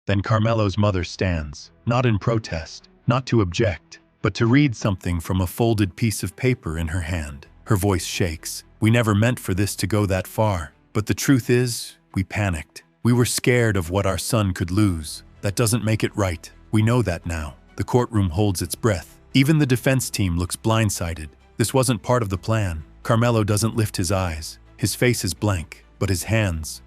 Then Carmelo's mother stands, not in protest, not to object, but to read something from a folded piece of paper in her hand. Her voice shakes. "We never meant for this to go that far. But the truth is, we panicked. We were scared of what our son could lose. That doesn't make it right. We know that now." The courtroom holds its breath. Even the defense team looks blindsided. This wasn't part of the plan. Karmelo doesn't lift his eyes. His face is blank, but his hands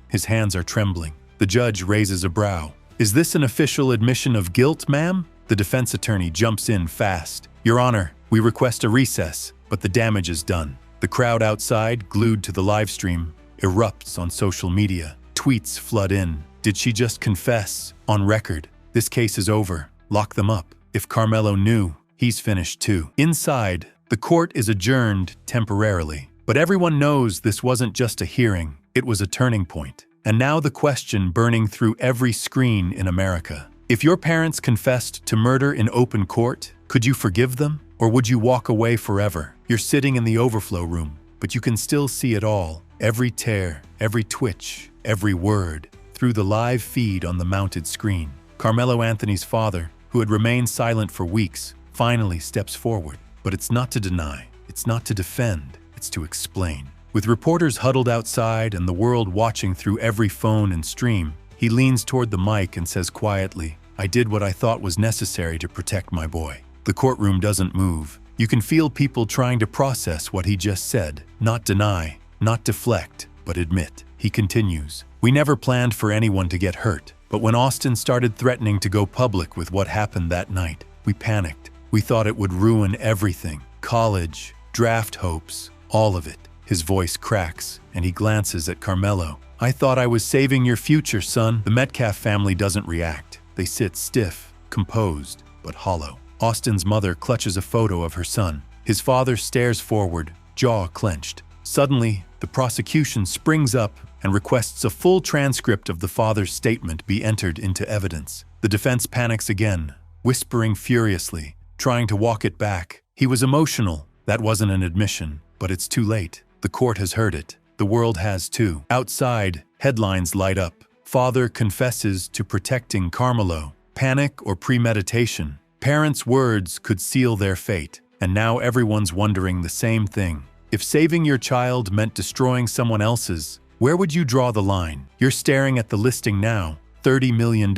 are trembling. The judge raises a brow. "Is this an official admission of guilt, ma'am?" The defense attorney jumps in fast. "Your Honor, we request a recess, but the damage is done." The crowd outside, glued to the live stream, erupts on social media. Tweets flood in. "Did she just confess? On record. This case is over. Lock them up." If Karmelo knew, he's finished too. Inside, the court is adjourned temporarily. But everyone knows this wasn't just a hearing, it was a turning point. And now the question burning through every screen in America. If your parents confessed to murder in open court, could you forgive them? Or would you walk away forever? You're sitting in the overflow room, but you can still see it all. Every tear, every twitch, every word, through the live feed on the mounted screen. Karmelo Anthony's father, who had remained silent for weeks, finally steps forward. But it's not to deny, it's not to defend, it's to explain. With reporters huddled outside and the world watching through every phone and stream, he leans toward the mic and says quietly, "I did what I thought was necessary to protect my boy." The courtroom doesn't move. You can feel people trying to process what he just said. Not deny, not deflect, but admit. He continues, "We never planned for anyone to get hurt, but when Austin started threatening to go public with what happened that night, we panicked. We thought it would ruin everything. College, draft hopes, all of it." His voice cracks, and he glances at Karmelo. "I thought I was saving your future, son." The Metcalf family doesn't react. They sit stiff, composed, but hollow. Austin's mother clutches a photo of her son. His father stares forward, jaw clenched. Suddenly, the prosecution springs up and requests a full transcript of the father's statement be entered into evidence. The defense panics again, whispering furiously, trying to walk it back. "He was emotional. That wasn't an admission, but it's too late. The court has heard it. The world has too." Outside, headlines light up. "Father confesses to protecting Karmelo. Panic or premeditation?" Parents' words could seal their fate, and now everyone's wondering the same thing. If saving your child meant destroying someone else's, where would you draw the line? You're staring at the listing now. $30 million.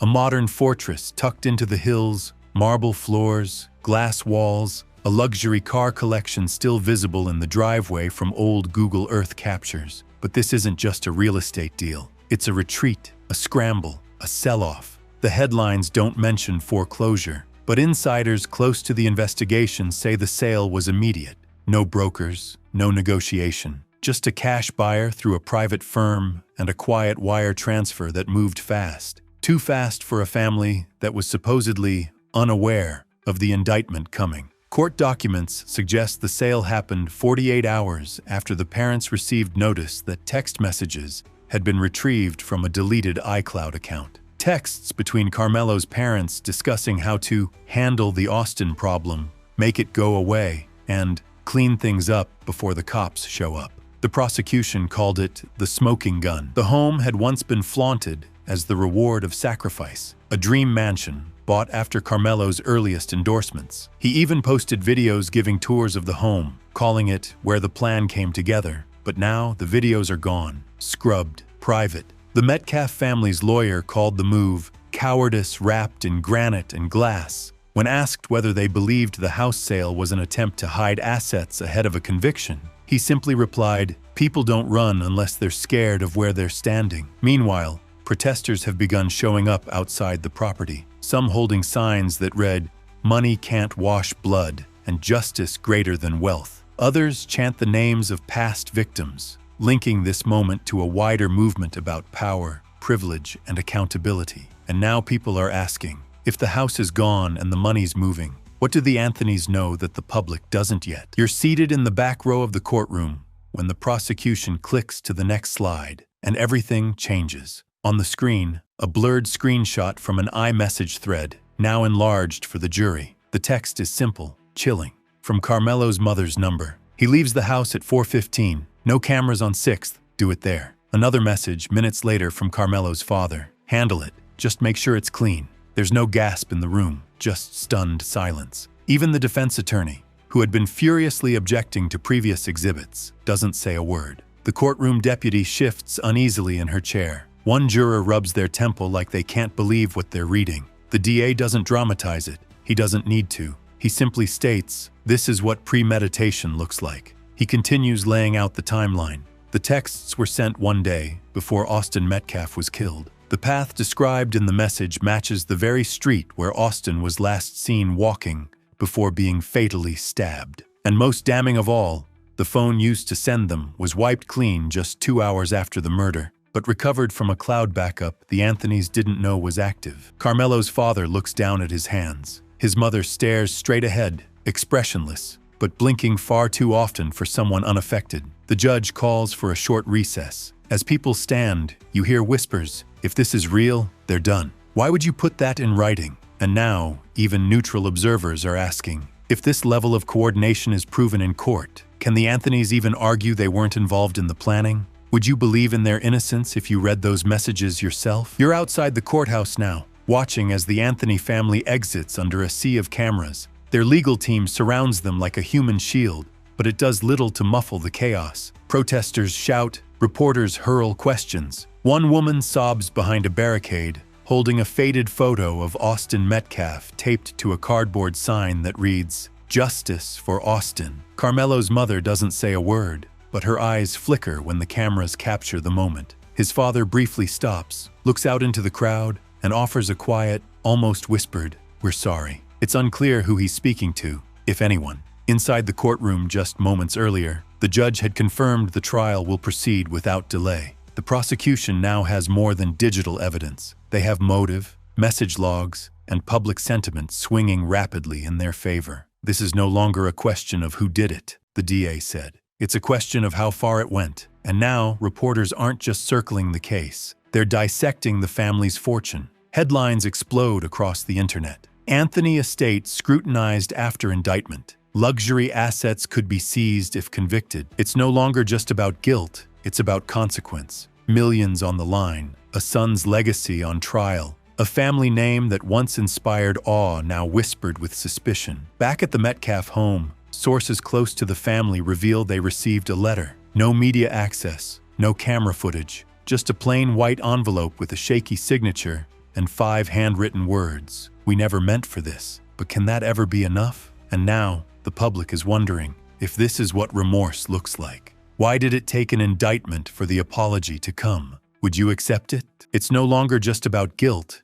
A modern fortress tucked into the hills, marble floors, glass walls, a luxury car collection still visible in the driveway from old Google Earth captures. But this isn't just a real estate deal. It's a retreat, a scramble, a sell-off. The headlines don't mention foreclosure, but insiders close to the investigation say the sale was immediate. No brokers, no negotiation. Just a cash buyer through a private firm and a quiet wire transfer that moved fast. Too fast for a family that was supposedly unaware of the indictment coming. Court documents suggest the sale happened 48 hours after the parents received notice that text messages had been retrieved from a deleted iCloud account. Texts between Karmelo's parents discussing how to handle the Austin problem, make it go away, and clean things up before the cops show up. The prosecution called it the smoking gun. The home had once been flaunted as the reward of sacrifice, a dream mansion bought after Karmelo's earliest endorsements. He even posted videos giving tours of the home, calling it where the plan came together. But now the videos are gone, scrubbed, private. The Metcalf family's lawyer called the move cowardice wrapped in granite and glass. When asked whether they believed the house sale was an attempt to hide assets ahead of a conviction, he simply replied, "People don't run unless they're scared of where they're standing." Meanwhile, protesters have begun showing up outside the property, some holding signs that read, "Money can't wash blood," and "Justice greater than wealth." Others chant the names of past victims, linking this moment to a wider movement about power, privilege, and accountability. And now people are asking, if the house is gone and the money's moving, what do the Anthonys know that the public doesn't yet? You're seated in the back row of the courtroom when the prosecution clicks to the next slide, and everything changes. On the screen, a blurred screenshot from an iMessage thread. now enlarged for the jury. The text is simple, chilling. From Carmelo's mother's number. He leaves the house at 4:15. No cameras on 6th. Do it there. Another message minutes later from Carmelo's father. Handle it. Just make sure it's clean. There's no gasp in the room, just stunned silence. Even the defense attorney, who had been furiously objecting to previous exhibits, doesn't say a word. The courtroom deputy shifts uneasily in her chair. One juror rubs their temple like they can't believe what they're reading. The DA doesn't dramatize it. He doesn't need to. He simply states, "This is what premeditation looks like." He continues laying out the timeline. The texts were sent one day before Austin Metcalf was killed. The path described in the message matches the very street where Austin was last seen walking before being fatally stabbed. And most damning of all, the phone used to send them was wiped clean just 2 hours after the murder, but recovered from a cloud backup the Anthonys didn't know was active. Carmelo's father looks down at his hands. His mother stares straight ahead, expressionless, but blinking far too often for someone unaffected. The judge calls for a short recess. As people stand, you hear whispers. If this is real, they're done. Why would you put that in writing? And now, even neutral observers are asking, if this level of coordination is proven in court, can the Anthonys even argue they weren't involved in the planning? Would you believe in their innocence if you read those messages yourself? You're outside the courthouse now, watching as the Anthony family exits under a sea of cameras. Their legal team surrounds them like a human shield, but it does little to muffle the chaos. Protesters shout, reporters hurl questions. One woman sobs behind a barricade, holding a faded photo of Austin Metcalf taped to a cardboard sign that reads, "Justice for Austin." Carmelo's mother doesn't say a word, but her eyes flicker when the cameras capture the moment. His father briefly stops, looks out into the crowd, and offers a quiet, almost whispered, "We're sorry." It's unclear who he's speaking to, if anyone. Inside the courtroom just moments earlier, the judge had confirmed the trial will proceed without delay. The prosecution now has more than digital evidence. They have motive, message logs, and public sentiment swinging rapidly in their favor. This is no longer a question of who did it, the DA said. It's a question of how far it went. And now, reporters aren't just circling the case. They're dissecting the family's fortune. Headlines explode across the internet. Anthony estate scrutinized after indictment. Luxury assets could be seized if convicted. It's no longer just about guilt, it's about consequence. Millions on the line, a son's legacy on trial, a family name that once inspired awe now whispered with suspicion. Back at the Metcalf home, sources close to the family reveal they received a letter. No media access, no camera footage, just a plain white envelope with a shaky signature and 5 handwritten words. "We never meant for this, but can that ever be enough?" And now, the public is wondering if this is what remorse looks like. Why did it take an indictment for the apology to come? Would you accept it? It's no longer just about guilt,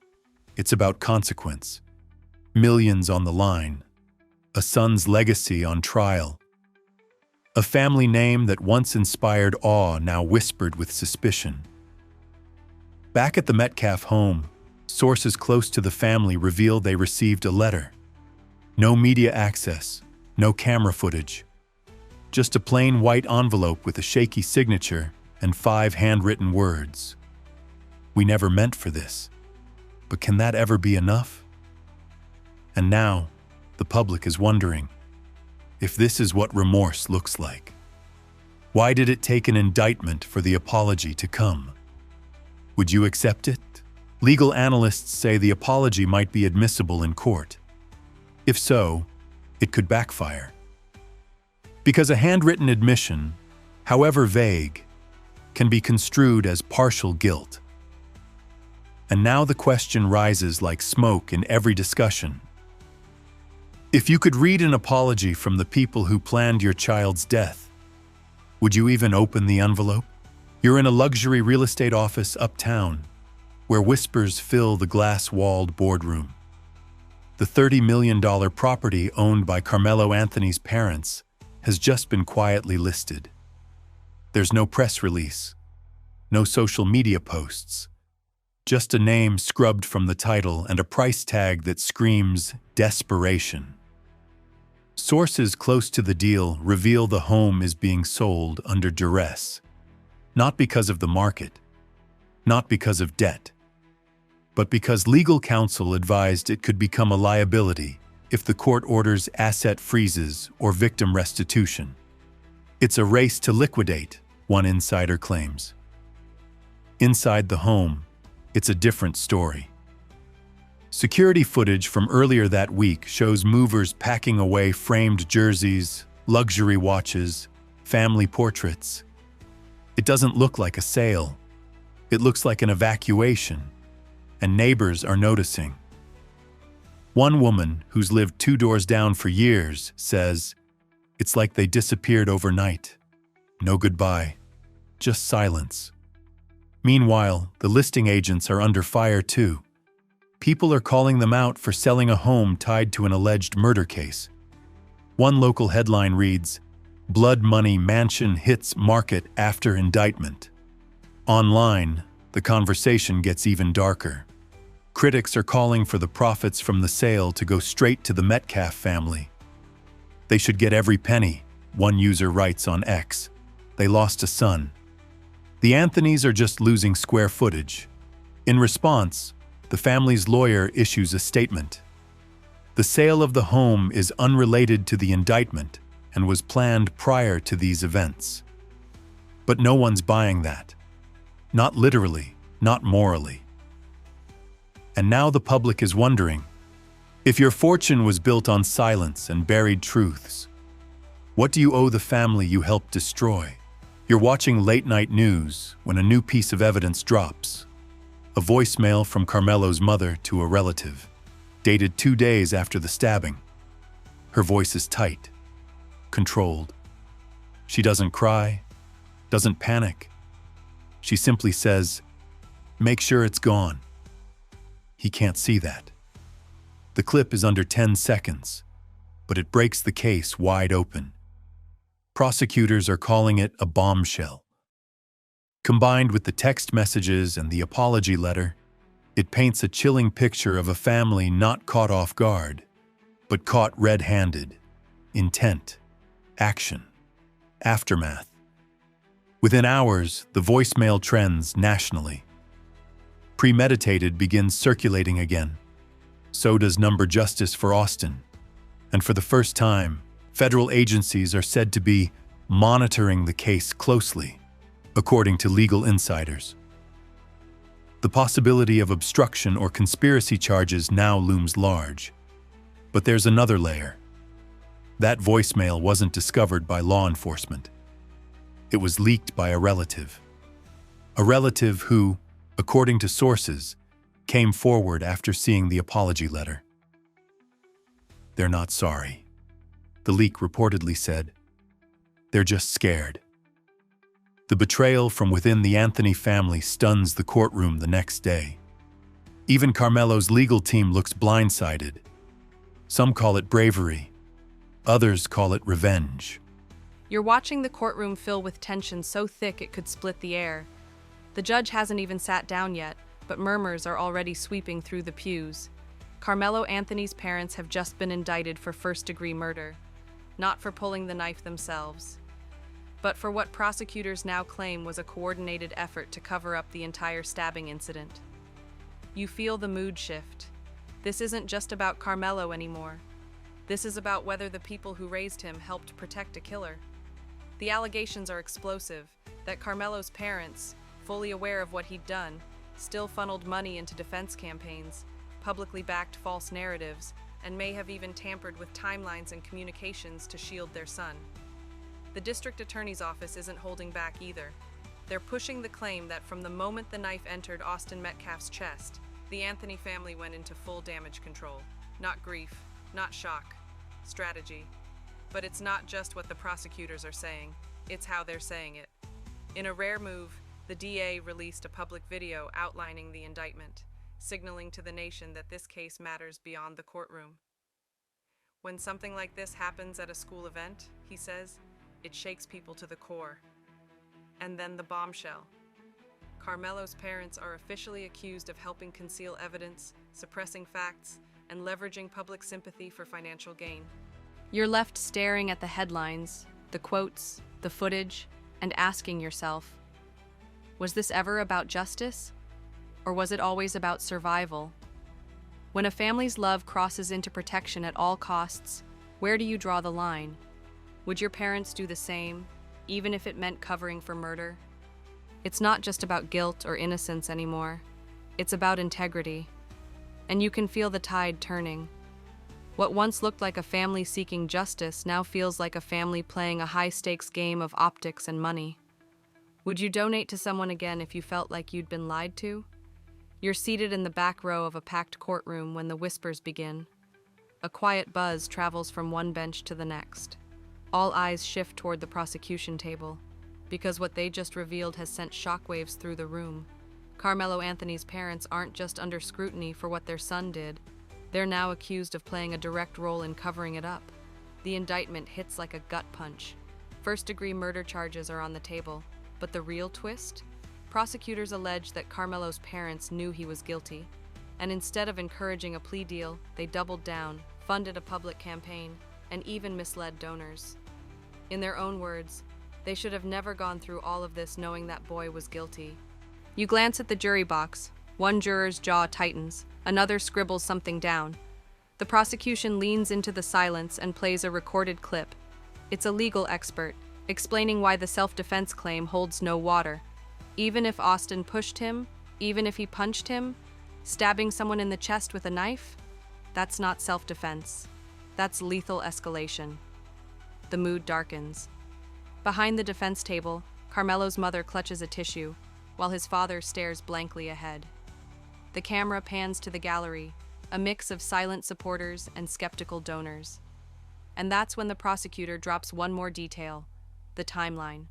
it's about consequence. Millions on the line, a son's legacy on trial, a family name that once inspired awe now whispered with suspicion. Back at the Metcalf home, sources close to the family reveal they received a letter. No media access, no camera footage, just a plain white envelope with a shaky signature and 5 handwritten words. "We never meant for this, but can that ever be enough?" And now, the public is wondering if this is what remorse looks like. Why did it take an indictment for the apology to come? Would you accept it? Legal analysts say the apology might be admissible in court. If so, it could backfire. Because a handwritten admission, however vague, can be construed as partial guilt. And now the question rises like smoke in every discussion. If you could read an apology from the people who planned your child's death, would you even open the envelope? You're in a luxury real estate office uptown, where whispers fill the glass-walled boardroom. The $30 million property owned by Karmelo Anthony's parents has just been quietly listed. There's no press release, no social media posts, just a name scrubbed from the title and a price tag that screams desperation. Sources close to the deal reveal the home is being sold under duress, not because of the market, not because of debt, but because legal counsel advised it could become a liability if the court orders asset freezes or victim restitution. It's a race to liquidate, one insider claims. Inside the home, it's a different story. Security footage from earlier that week shows movers packing away framed jerseys, luxury watches, family portraits. It doesn't look like a sale. It looks like an evacuation, and neighbors are noticing. One woman, who's lived 2 doors down for years, says, "It's like they disappeared overnight. No goodbye, just silence." Meanwhile, the listing agents are under fire too. People are calling them out for selling a home tied to an alleged murder case. One local headline reads, "Blood Money Mansion Hits Market After Indictment." Online, the conversation gets even darker. Critics are calling for the profits from the sale to go straight to the Metcalf family. "They should get every penny," one user writes on X. "They lost a son." The Anthonys are just losing square footage. In response, the family's lawyer issues a statement. The sale of the home is unrelated to the indictment and was planned prior to these events. But no one's buying that. Not literally, not morally. And now the public is wondering, if your fortune was built on silence and buried truths, what do you owe the family you helped destroy? You're watching late-night news when a new piece of evidence drops. A voicemail from Karmelo's mother to a relative, dated 2 days after the stabbing. Her voice is tight, controlled. She doesn't cry, doesn't panic. She simply says, "Make sure it's gone." He can't see that. The clip is under 10 seconds, but it breaks the case wide open. Prosecutors are calling it a bombshell. Combined with the text messages and the apology letter, it paints a chilling picture of a family not caught off guard, but caught red-handed. Intent, action, aftermath. Within hours, the voicemail trends nationally. Premeditated begins circulating again. So does Number Justice for Austin. And for the first time, federal agencies are said to be monitoring the case closely, according to legal insiders. The possibility of obstruction or conspiracy charges now looms large. But there's another layer. That voicemail wasn't discovered by law enforcement. It was leaked by a relative. A relative who, according to sources, came forward after seeing the apology letter. "They're not sorry," the leak reportedly said. "They're just scared." The betrayal from within the Anthony family stuns the courtroom the next day. Even Karmelo's legal team looks blindsided. Some call it bravery. Others call it revenge. You're watching the courtroom fill with tension so thick it could split the air. The judge hasn't even sat down yet, but murmurs are already sweeping through the pews. Karmelo Anthony's parents have just been indicted for first-degree murder, not for pulling the knife themselves, but for what prosecutors now claim was a coordinated effort to cover up the entire stabbing incident. You feel the mood shift. This isn't just about Karmelo anymore. This is about whether the people who raised him helped protect a killer. The allegations are explosive, that Karmelo's parents, fully aware of what he'd done, still funneled money into defense campaigns, publicly backed false narratives, and may have even tampered with timelines and communications to shield their son. The district attorney's office isn't holding back either. They're pushing the claim that from the moment the knife entered Austin Metcalf's chest, the Anthony family went into full damage control. Not grief, not shock, strategy. But it's not just what the prosecutors are saying, it's how they're saying it. In a rare move, the DA released a public video outlining the indictment, signaling to the nation that this case matters beyond the courtroom. When something like this happens at a school event, he says, it shakes people to the core. And then the bombshell. Karmelo's parents are officially accused of helping conceal evidence, suppressing facts, and leveraging public sympathy for financial gain. You're left staring at the headlines, the quotes, the footage, and asking yourself, was this ever about justice? Or was it always about survival? When a family's love crosses into protection at all costs, where do you draw the line? Would your parents do the same, even if it meant covering for murder? It's not just about guilt or innocence anymore. It's about integrity. And you can feel the tide turning. What once looked like a family seeking justice now feels like a family playing a high-stakes game of optics and money. Would you donate to someone again if you felt like you'd been lied to? You're seated in the back row of a packed courtroom when the whispers begin. A quiet buzz travels from one bench to the next. All eyes shift toward the prosecution table, because what they just revealed has sent shockwaves through the room. Karmelo Anthony's parents aren't just under scrutiny for what their son did. They're now accused of playing a direct role in covering it up. The indictment hits like a gut punch. First-degree murder charges are on the table, but the real twist? Prosecutors allege that Karmelo's parents knew he was guilty, and instead of encouraging a plea deal, they doubled down, funded a public campaign, and even misled donors. In their own words, they should have never gone through all of this knowing that boy was guilty. You glance at the jury box. One juror's jaw tightens, another scribbles something down. The prosecution leans into the silence and plays a recorded clip. It's a legal expert, explaining why the self-defense claim holds no water. Even if Austin pushed him, even if he punched him, stabbing someone in the chest with a knife, that's not self-defense. That's lethal escalation. The mood darkens. Behind the defense table, Karmelo's mother clutches a tissue, while his father stares blankly ahead. The camera pans to the gallery, a mix of silent supporters and skeptical donors. And that's when the prosecutor drops one more detail, the timeline.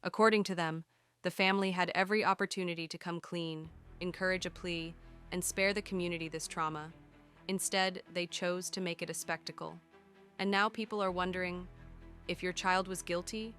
According to them, the family had every opportunity to come clean, encourage a plea, and spare the community this trauma. Instead, they chose to make it a spectacle. And now people are wondering, if your child was guilty,